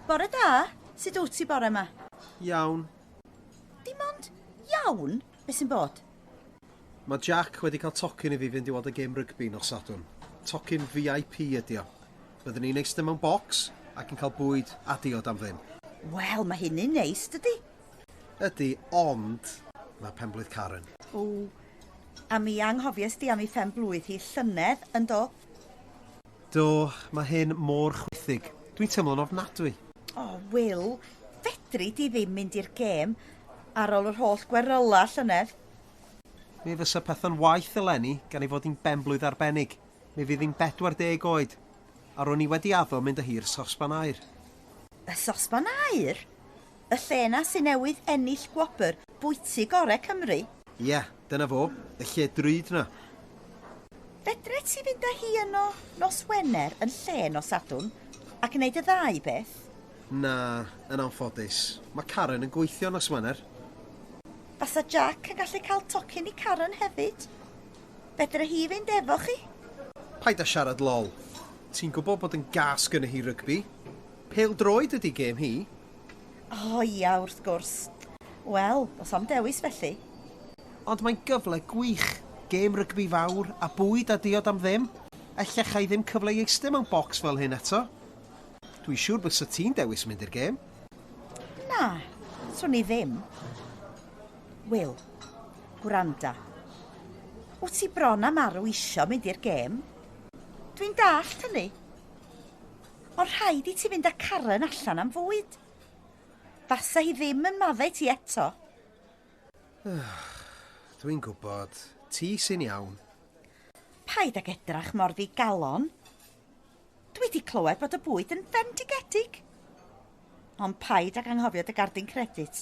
Bore da, sut wyt ti bore yma? Iawn. Dim ond iawn, beth sy'n bod? Mae Jack wedi cael tocyn i fi fynd i weld y gêm rygbi nos Sadwrn. Tocyn VIP ydi o. Byddwn ni'n eistedd mewn bocs ac yn cael bwyd a diod am ddim. Wel, mae hynny'n neis, dydy? Ydy, ond mae penblwydd Karen. O, a mi anghofies di am ei phenblwydd hi llynedd yn do? Do, mae hyn mor chwythig. Dwi'n teimlo'n ofnadwy. O, Wil, fedri di ddim mynd i'r gêm ar ôl yr holl gweryla llynedd. Mi fysa pethau'n waith eleni gan ei fod hi'n benblwydd arbennig. Mi fydd hi'n 40 oed. A ro'n i wedi addo mynd â hi'r sosban air. Y sosban air? Y lle na sy'n newydd ennill gwobr bwyty gorau Cymru? Ie, dyna fo, y lle drud na. Fedre ti fynd â hi yno nos Wener yn lle nos Sadwrn ac yn neud y ddau beth? Na, yn anffodus. Mae Karen yn gweithio nos Wener. Fasa Jack yn gallu cael tocyn i Karen hefyd? Fedre hi fynd efo chi? Paid â siarad lol. Ti'n gwybod bod yn gas gyda hi rygbi? Pêl droed ydi gêm hi. O ia, wrth gwrs. Wel, os am dewis felly. Ond mae'n gyfle gwych. Gêm rygbi fawr a bwyd a diod am ddim. Ellechai ddim cyfle i eistedd mewn bocs fel hyn eto. Dwi'n siŵr bysa ti'n dewis mynd i'r gêm. Na, swn i ddim. Wil, gwranda. Wyt ti bron am arw isio mynd i'r gêm? Dwi'n dallt hynny. Ond rhaid i ti fynd â Karen allan am fwyd. Fasa hi ddim yn maddau ti eto. Dwi'n gwybod. Ti sy'n iawn. Paid ag edrach mor ddigalon. Dwi wedi clywed bod y bwyd yn fendigedig. Ond paid ag anghofio dy gardyn credit.